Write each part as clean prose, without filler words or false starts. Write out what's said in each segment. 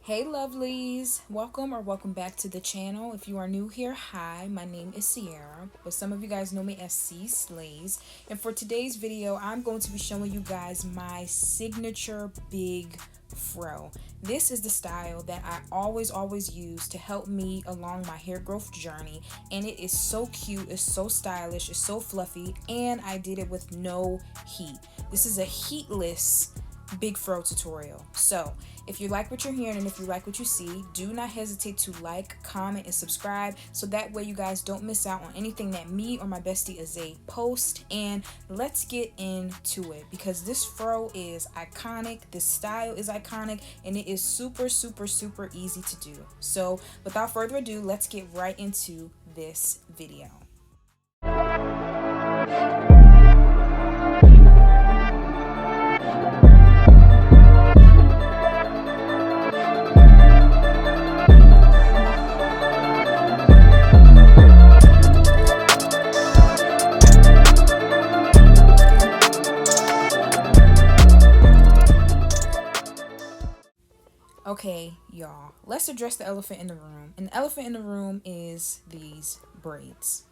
Hey lovelies, welcome back to the channel. If you are new here, hi, my name is Sierra, but some of you guys know me as C Slays. And for today's video, I'm going to be showing you guys my signature big fro. This is the style that I always use to help me along my hair growth journey, and it is so cute, it's so stylish, it's so fluffy, and I did it with no heat. This is a heatless big fro tutorial. So if you like what you're hearing and if you like what you see, do not hesitate to like, comment, and subscribe so that way you guys don't miss out on anything that me or my bestie Azay post. And let's get into it because this fro is iconic, this style is iconic, and it is super easy to do. So without further ado, let's get right into this video. Okay, y'all, let's address the elephant in the room. And the elephant in the room is these braids.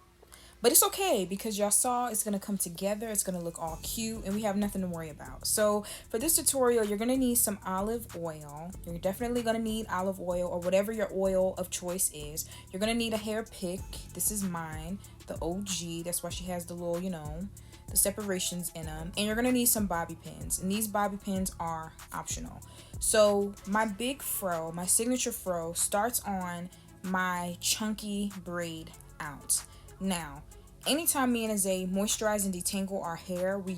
But it's okay because y'all saw it's going to come together. It's going to look all cute and we have nothing to worry about. So for this tutorial, you're going to need some olive oil. You're definitely going to need olive oil or whatever your oil of choice is. You're going to need a hair pick. This is mine, the OG. That's why she has the little, the separations in them. And you're going to need some bobby pins. And these bobby pins are optional. So my big fro, my signature fro, starts on my chunky braid out. Now, anytime me and Azay moisturize and detangle our hair, we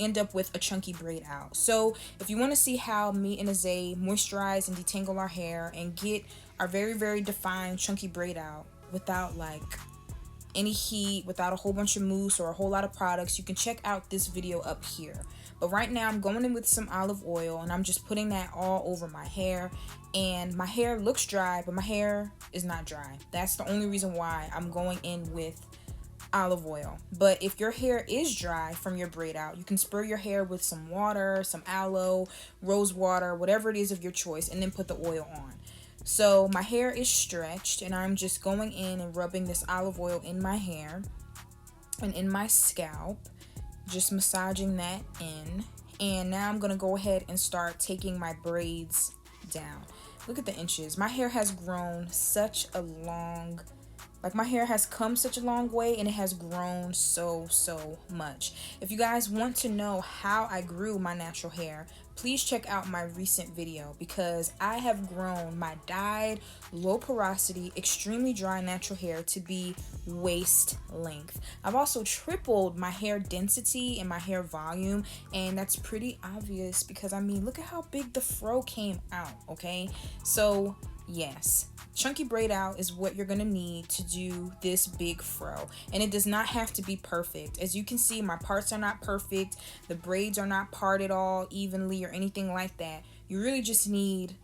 end up with a chunky braid out. So if you want to see how me and Azay moisturize and detangle our hair and get our very defined chunky braid out without like any heat, without a whole bunch of mousse or a whole lot of products, you can check out this video up here. But right now I'm going in with some olive oil and I'm just putting that all over my hair. And my hair looks dry, but my hair is not dry. That's the only reason why I'm going in with olive oil. But if your hair is dry from your braid out, you can spray your hair with some water, some aloe, rose water, whatever it is of your choice, and then put the oil on. So my hair is stretched and I'm just going in and rubbing this olive oil in my hair and in my scalp, just massaging that in. And now I'm gonna go ahead and start taking my braids down. Look at the inches. My hair has grown such a long, my hair has come such a long way and it has grown so much. If you guys want to know how I grew my natural hair, please check out my recent video because I have grown my dyed, low porosity, extremely dry natural hair to be waist length. I've also tripled my hair density and my hair volume, and that's pretty obvious because I mean, look at how big the fro came out, okay? So yes, chunky braid out is what you're gonna need to do this big fro, and it does not have to be perfect. As you can see, my parts are not perfect, the braids are not parted all evenly or anything like that. You really just need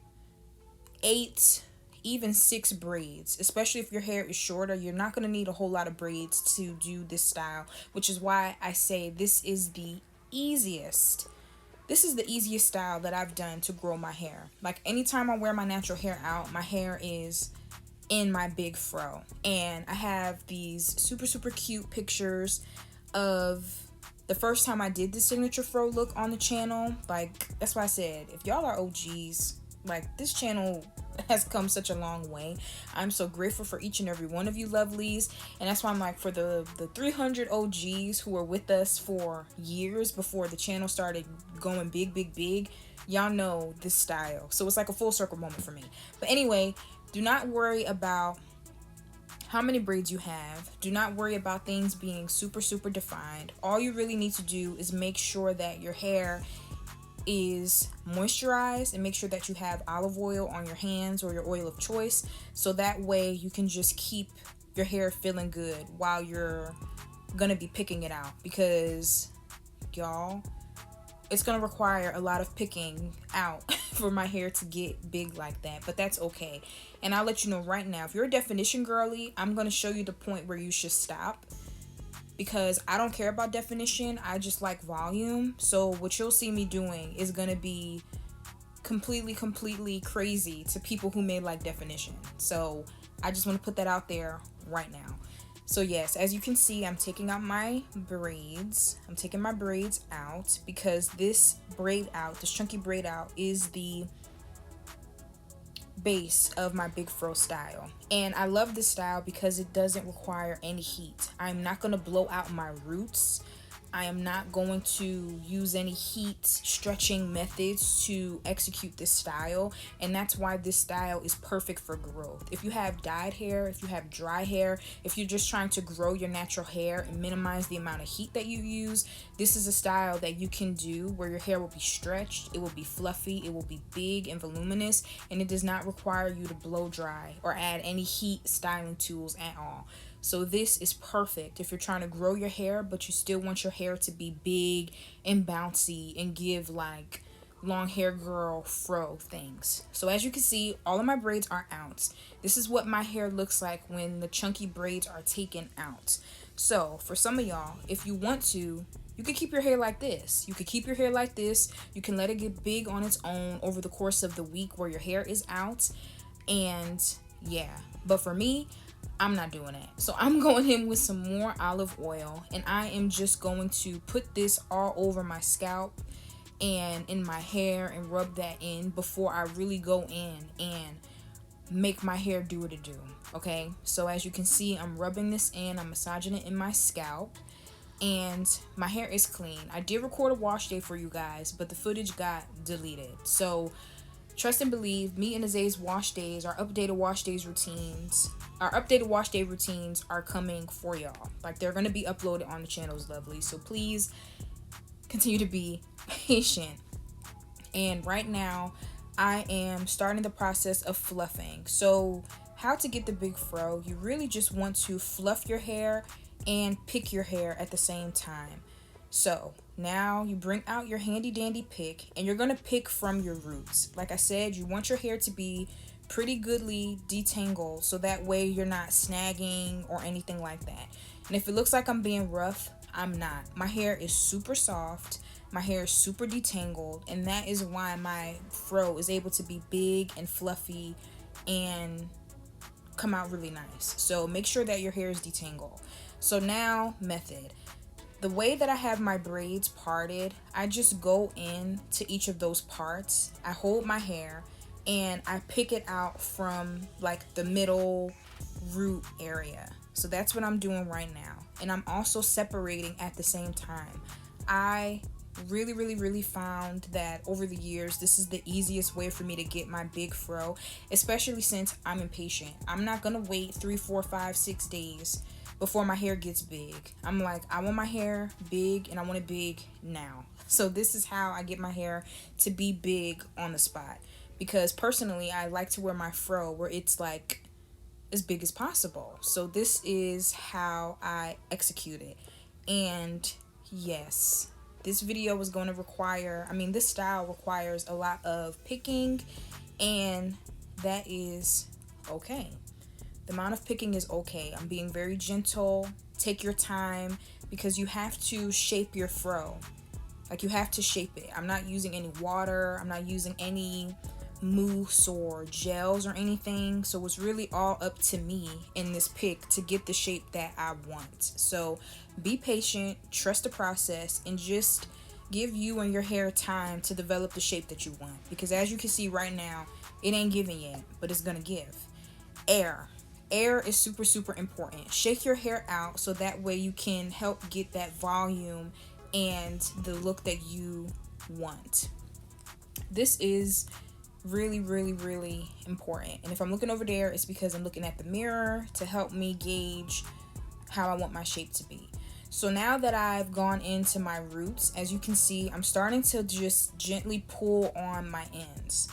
8, even 6 braids, especially if your hair is shorter. You're not gonna need a whole lot of braids to do this style, which is why I say this is the easiest style that I've done to grow my hair. Like anytime I wear my natural hair out, my hair is in my big fro. And I have these super cute pictures of the first time I did the signature fro look on the channel. Like, that's why I said, if y'all are OGs, like this channel has come such a long way. I'm so grateful for each and every one of you lovelies, and that's why I'm like, for the 300 OGs who were with us for years before the channel started going big, y'all know this style. So it's like a full circle moment for me. But anyway, do not worry about how many braids you have. Do not worry about things being super defined. All you really need to do is make sure that your hair is moisturized and make sure that you have olive oil on your hands or your oil of choice, so that way you can just keep your hair feeling good while you're gonna be picking it out, because y'all, it's gonna require a lot of picking out for my hair to get big like that, but that's okay. And I'll let you know right now, if you're a definition girly, I'm gonna show you the point where you should stop, because I don't care about definition. I just like volume. So what you'll see me doing is gonna be completely crazy to people who may like definition. So I just want to put that out there right now. So yes, as you can see, I'm taking out my braids. I'm taking my braids out because this chunky braid out is the base of my big fro style. And I love this style because it doesn't require any heat. I'm not going to blow out my roots. I am not going to use any heat stretching methods to execute this style, and that's why this style is perfect for growth. If you have dyed hair, if you have dry hair, if you're just trying to grow your natural hair and minimize the amount of heat that you use, this is a style that you can do where your hair will be stretched, it will be fluffy, it will be big and voluminous, and it does not require you to blow dry or add any heat styling tools at all. So this is perfect if you're trying to grow your hair, but you still want your hair to be big and bouncy and give like long hair girl fro things. So as you can see, all of my braids are out. This is what my hair looks like when the chunky braids are taken out. So for some of y'all, if you want to, you can keep your hair like this. You can keep your hair like this. You can let it get big on its own over the course of the week where your hair is out. And yeah, but for me, I'm not doing that. So I'm going in with some more olive oil, and I am just going to put this all over my scalp and in my hair and rub that in before I really go in and make my hair do what it do. Okay, so as you can see, I'm rubbing this in, I'm massaging it in my scalp, and my hair is clean. I did record a wash day for you guys, but the footage got deleted. So trust and believe, me and Azay's wash days, our updated wash day routines are coming for y'all. Like, they're going to be uploaded on the channel's Lovelies. So please continue to be patient. And right now, I am starting the process of fluffing. So how to get the big fro? You really just want to fluff your hair and pick your hair at the same time. So now you bring out your handy dandy pick, and you're going to pick from your roots. Like I said, you want your hair to be pretty goodly detangled, so that way you're not snagging or anything like that. And if it looks like I'm being rough, I'm not. My hair is super soft, my hair is super detangled, and that is why my fro is able to be big and fluffy and come out really nice. So make sure that your hair is detangled. So now, method. The way that I have my braids parted, I just go in to each of those parts. I hold my hair and I pick it out from like the middle root area. So that's what I'm doing right now. And I'm also separating at the same time. I really found that over the years, this is the easiest way for me to get my big fro, especially since I'm impatient. I'm not gonna wait 3, 4, 5, 6 days before my hair gets big. I'm like, I want my hair big and I want it big now. So this is how I get my hair to be big on the spot. Because personally, I like to wear my fro where it's like as big as possible. So this is how I execute it. And yes, this video is going to require, this style requires a lot of picking, and that is okay. The amount of picking is okay. I'm being very gentle. Take your time because you have to shape your fro. Like, you have to shape it. I'm not using any water. I'm not using any mousse or gels or anything. So it's really all up to me in this pick to get the shape that I want. So be patient, trust the process, and just give you and your hair time to develop the shape that you want. Because as you can see right now, it ain't giving yet, but it's gonna give. Air is super important. Shake your hair out so that way you can help get that volume and the look that you want. This is really important. And if I'm looking over there, it's because I'm looking at the mirror to help me gauge how I want my shape to be. So now that I've gone into my roots, as you can see, I'm starting to just gently pull on my ends.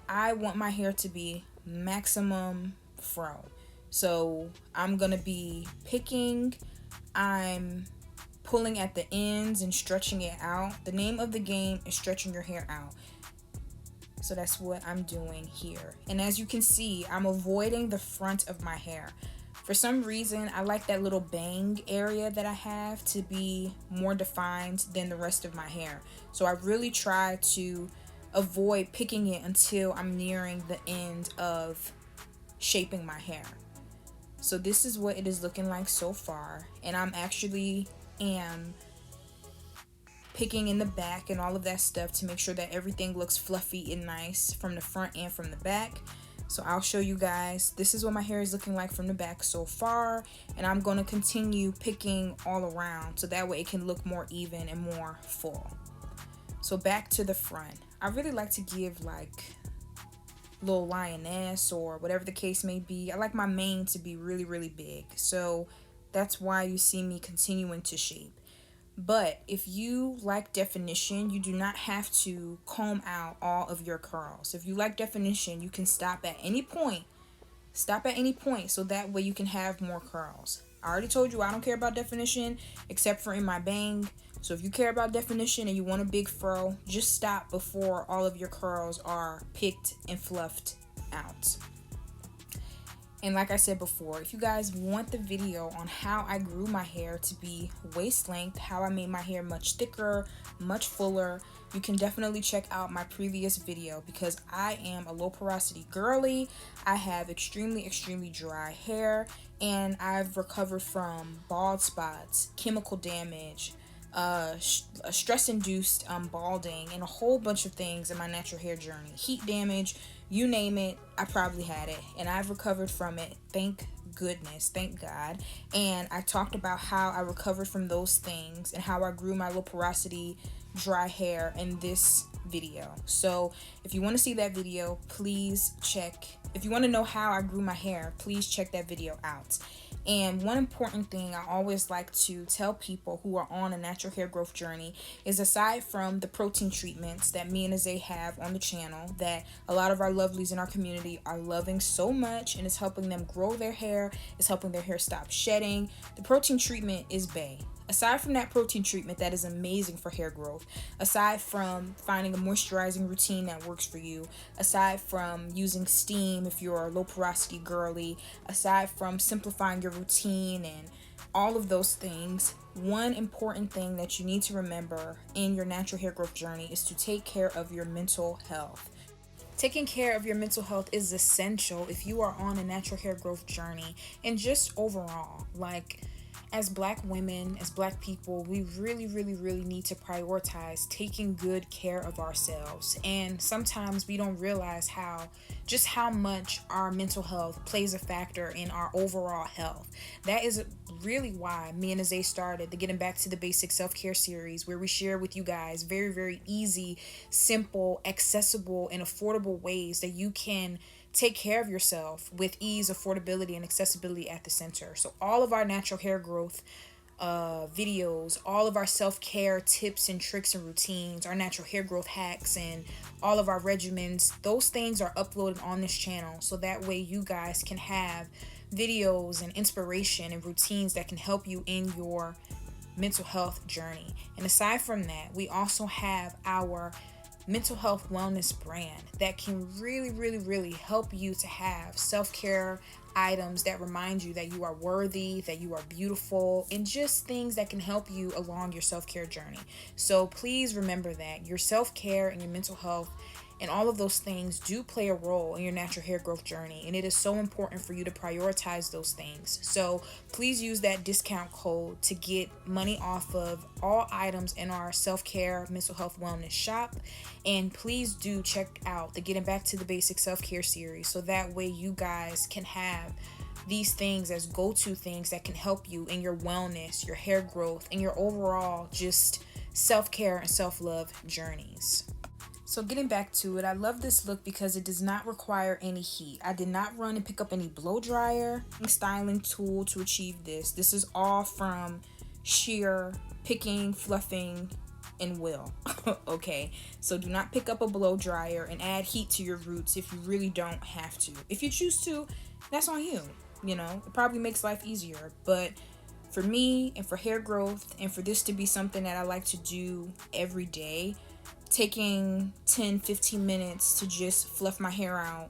I want my hair to be maximum fro. So I'm gonna be picking, I'm pulling at the ends and stretching it out. The name of the game is stretching your hair out. So that's what I'm doing here. And as you can see, I'm avoiding the front of my hair. For some reason, I like that little bang area that I have to be more defined than the rest of my hair. So I really try to avoid picking it until I'm nearing the end of shaping my hair. So this is what it is looking like so far, and I'm actually am picking in the back and all of that stuff to make sure that everything looks fluffy and nice from the front and from the back. So I'll show you guys. This is what my hair is looking like from the back so far, and I'm going to continue picking all around so that way it can look more even and more full. So back to the front. I really like to give like little lioness or whatever the case may be. I like my mane to be really, really big. So that's why you see me continuing to shape. But if you like definition, you do not have to comb out all of your curls. If you like definition, you can stop at any point. Stop at any point so that way you can have more curls. I already told you I don't care about definition except for in my bang. So if you care about definition and you want a big fro, just stop before all of your curls are picked and fluffed out. And like I said before, if you guys want the video on how I grew my hair to be waist length, how I made my hair much thicker, much fuller, you can definitely check out my previous video because I am a low porosity girly. I have extremely dry hair, and I've recovered from bald spots, chemical damage, stress-induced balding, and a whole bunch of things in my natural hair journey. Heat damage, you name it, I probably had it, and I've recovered from it. Thank goodness, thank God. And I talked about how I recovered from those things and how I grew my low porosity dry hair in this video. So if you want to see that video, please check. If you want to know how I grew my hair, please check that video out. And one important thing I always like to tell people who are on a natural hair growth journey is, aside from the protein treatments that me and Azay have on the channel that a lot of our lovelies in our community are loving so much, and it's helping them grow their hair, it's helping their hair stop shedding, the protein treatment is bae. Aside from that protein treatment that is amazing for hair growth, aside from finding a moisturizing routine that works for you, aside from using steam if you're a low porosity girly, aside from simplifying your routine and all of those things, one important thing that you need to remember in your natural hair growth journey is to take care of your mental health. Taking care of your mental health is essential if you are on a natural hair growth journey, and just overall, like, as Black women, as Black people, we really need to prioritize taking good care of ourselves. And sometimes we don't realize how much our mental health plays a factor in our overall health. That is really why me and Azay started the Getting Back to the Basic Self-Care series, where we share with you guys very easy, simple, accessible, and affordable ways that you can take care of yourself with ease, affordability, and accessibility at the center. So all of our natural hair growth videos, all of our self-care tips and tricks and routines, our natural hair growth hacks, and all of our regimens, those things are uploaded on this channel, so that way you guys can have videos and inspiration and routines that can help you in your mental health journey. And aside from that, we also have our mental health wellness brand that can really help you to have self-care items that remind you that you are worthy, that you are beautiful, and just things that can help you along your self-care journey. So please remember that your self-care and your mental health and all of those things do play a role in your natural hair growth journey, and it is so important for you to prioritize those things. So please use that discount code to get money off of all items in our self-care mental health wellness shop. And please do check out the Getting Back to the Basic Self-Care series, so that way you guys can have these things as go-to things that can help you in your wellness, your hair growth, and your overall just self-care and self-love journeys. So getting back to it, I love this look because it does not require any heat. I did not run and pick up any blow dryer styling tool to achieve this. This is all from sheer picking, fluffing, and will. Okay, so do not pick up a blow dryer and add heat to your roots if you really don't have to. If you choose to, that's on you. You know, it probably makes life easier, but for me and for hair growth and for this to be something that I like to do every day, taking 10-15 minutes to just fluff my hair out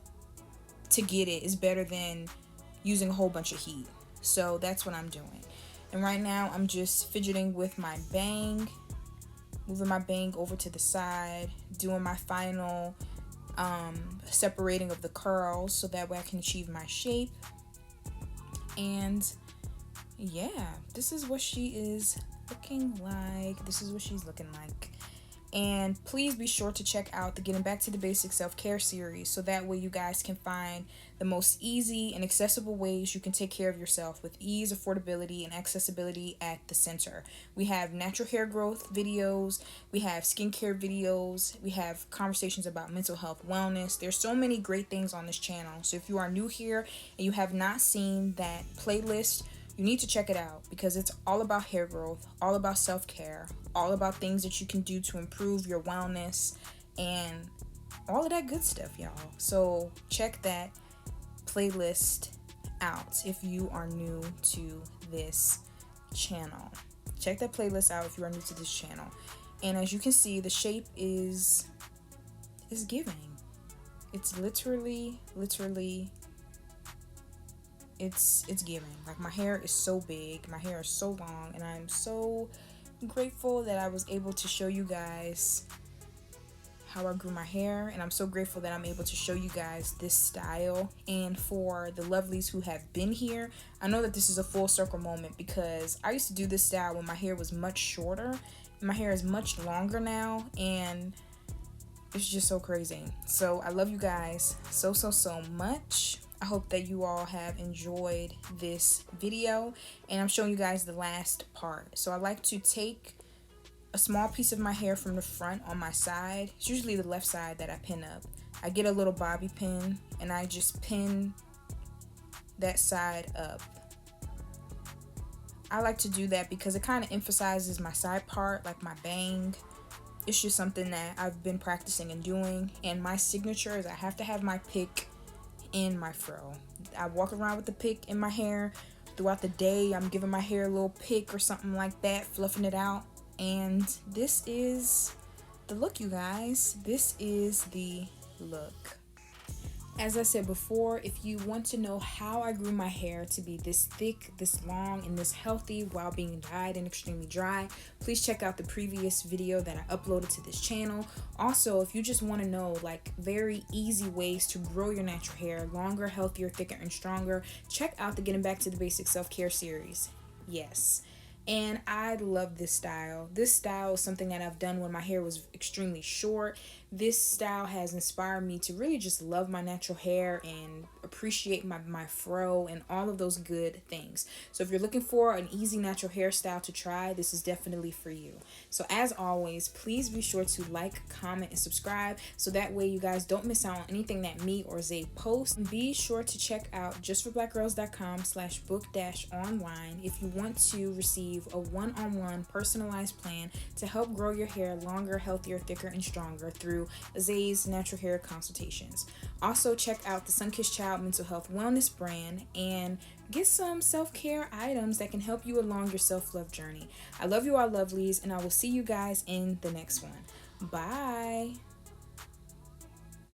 to get it is better than using a whole bunch of heat. So that's what I'm doing. And right now I'm just fidgeting with my bang moving my bang over to the side, doing my final separating of the curls so that way I can achieve my shape. And yeah, this is what she is looking like. This is what she's looking like. And please be sure to check out the Getting Back to the Basics Self-Care series so that way you guys can find the most easy and accessible ways you can take care of yourself with ease, affordability, and accessibility at the center. We have natural hair growth videos, we have skincare videos, we have conversations about mental health, wellness. There's so many great things on this channel. So if you are new here and you have not seen that playlist, you need to check it out because it's all about hair growth, all about self-care, all about things that you can do to improve your wellness and all of that good stuff, y'all. So check that playlist out if you are new to this channel. Check that playlist out if you are new to this channel. And as you can see, the shape is giving. It's literally it's giving. Like, my hair is so big, my hair is so long, and I'm so grateful that I was able to show you guys how I grew my hair, and I'm so grateful that I'm able to show you guys this style. And for the lovelies who have been here, I know that this is a full circle moment because I used to do this style when my hair was much shorter. My hair is much longer now, and it's just so crazy. So I love you guys so much. I hope that you all have enjoyed this video, and I'm showing you guys the last part. So I like to take a small piece of my hair from the front on my side. It's usually the left side that I pin up. I get a little bobby pin and I just pin that side up. I like to do that because it kind of emphasizes my side part, like my bang. It's just something that I've been practicing and doing, and my signature is I have to have my pick in my fro. I walk around with the pick in my hair throughout the day. I'm giving my hair a little pick or something like that, fluffing it out. And this is the look, you guys. This is the look. As I said before, if you want to know how I grew my hair to be this thick, this long, and this healthy while being dyed and extremely dry, please check out the previous video that I uploaded to this channel. Also, if you just want to know like very easy ways to grow your natural hair longer, healthier, thicker, and stronger, check out the Getting Back to the Basics Self-Care series. Yes. And I love this style. This style is something that I've done when my hair was extremely short. This style has inspired me to really just love my natural hair and appreciate my fro and all of those good things. So if you're looking for an easy natural hairstyle to try, this is definitely for you. So as always, please be sure to like, comment, and subscribe so that way you guys don't miss out on anything that me or Zay post. Be sure to check out justforblackgirls.com/book-online if you want to receive a one-on-one personalized plan to help grow your hair longer, healthier, thicker, and stronger through Zay's natural hair consultations. Also check out the Sunkissed Child mental health wellness brand and get some self-care items that can help you along your self-love journey. I love you all, lovelies, and I will see you guys in the next one. Bye.